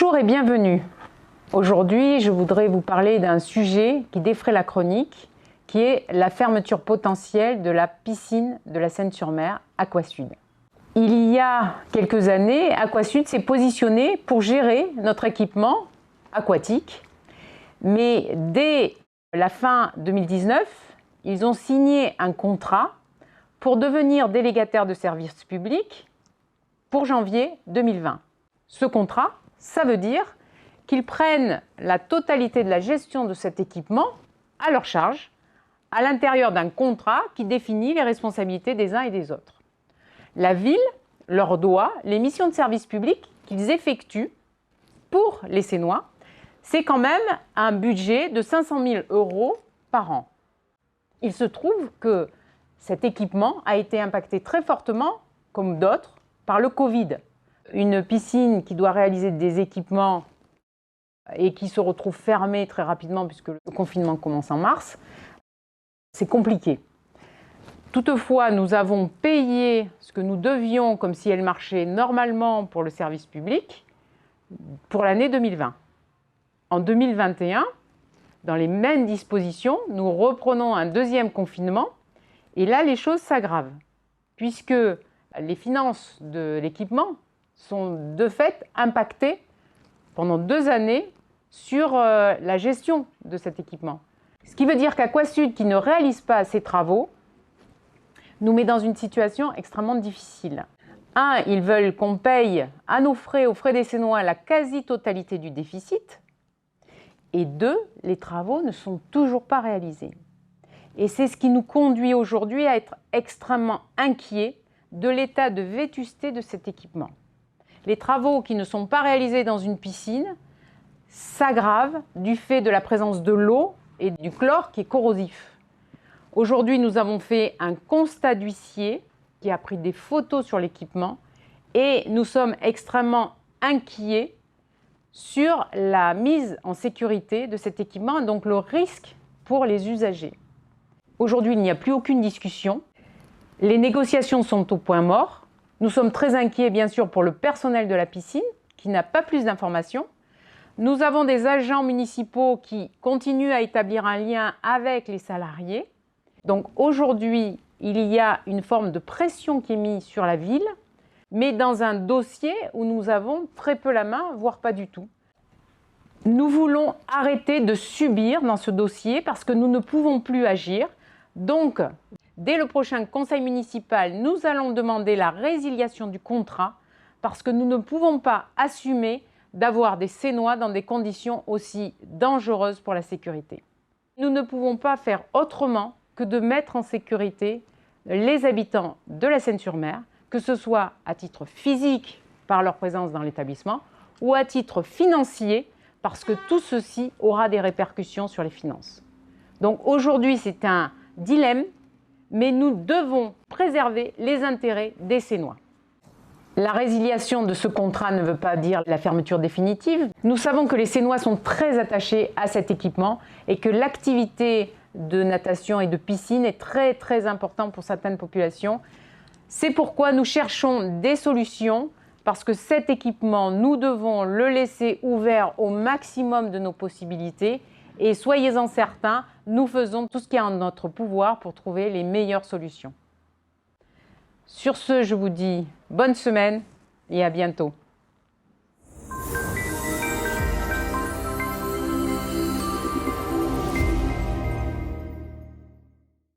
Bonjour et bienvenue. Aujourd'hui, je voudrais vous parler d'un sujet qui défraie la chronique, qui est la fermeture potentielle de la piscine de la Seine-sur-Mer, Aquasud. Il y a quelques années, Aquasud s'est positionné pour gérer notre équipement aquatique, mais dès la fin 2019, ils ont signé un contrat pour devenir délégataire de service public pour janvier 2020. Ce contrat, ça veut dire qu'ils prennent la totalité de la gestion de cet équipement à leur charge, à l'intérieur d'un contrat qui définit les responsabilités des uns et des autres. La ville leur doit les missions de service public qu'ils effectuent pour les Sénois. C'est quand même un budget de 500 000 € par an. Il se trouve que cet équipement a été impacté très fortement, comme d'autres, par le Covid. Une piscine qui doit réaliser des équipements et qui se retrouve fermée très rapidement puisque le confinement commence en mars, c'est compliqué. Toutefois, nous avons payé ce que nous devions comme si elle marchait normalement pour le service public pour l'année 2020. En 2021, dans les mêmes dispositions, nous reprenons un deuxième confinement et là, les choses s'aggravent puisque les finances de l'équipement sont de fait impactées pendant 2 années sur la gestion de cet équipement. Ce qui veut dire qu'Aquasud, qui ne réalise pas ses travaux, nous met dans une situation extrêmement difficile. 1, ils veulent qu'on paye à nos frais, aux frais des Sénois, la quasi-totalité du déficit. Et 2, les travaux ne sont toujours pas réalisés. Et c'est ce qui nous conduit aujourd'hui à être extrêmement inquiets de l'état de vétusté de cet équipement. Les travaux qui ne sont pas réalisés dans une piscine s'aggravent du fait de la présence de l'eau et du chlore qui est corrosif. Aujourd'hui, nous avons fait un constat d'huissier qui a pris des photos sur l'équipement et nous sommes extrêmement inquiets sur la mise en sécurité de cet équipement, donc le risque pour les usagers. Aujourd'hui, il n'y a plus aucune discussion. Les négociations sont au point mort. Nous sommes très inquiets, bien sûr, pour le personnel de la piscine, qui n'a pas plus d'informations. Nous avons des agents municipaux qui continuent à établir un lien avec les salariés. Donc aujourd'hui, il y a une forme de pression qui est mise sur la ville, mais dans un dossier où nous avons très peu la main, voire pas du tout. Nous voulons arrêter de subir dans ce dossier parce que nous ne pouvons plus agir. Donc, dès le prochain conseil municipal, nous allons demander la résiliation du contrat parce que nous ne pouvons pas assumer d'avoir des Sénois dans des conditions aussi dangereuses pour la sécurité. Nous ne pouvons pas faire autrement que de mettre en sécurité les habitants de la Seine-sur-Mer, que ce soit à titre physique par leur présence dans l'établissement ou à titre financier parce que tout ceci aura des répercussions sur les finances. Donc aujourd'hui, c'est un dilemme, mais nous devons préserver les intérêts des Sénois. La résiliation de ce contrat ne veut pas dire la fermeture définitive. Nous savons que les Sénois sont très attachés à cet équipement et que l'activité de natation et de piscine est très importante pour certaines populations. C'est pourquoi nous cherchons des solutions parce que cet équipement, nous devons le laisser ouvert au maximum de nos possibilités. Et soyez-en certains, nous faisons tout ce qui est en notre pouvoir pour trouver les meilleures solutions. Sur ce, je vous dis bonne semaine et à bientôt.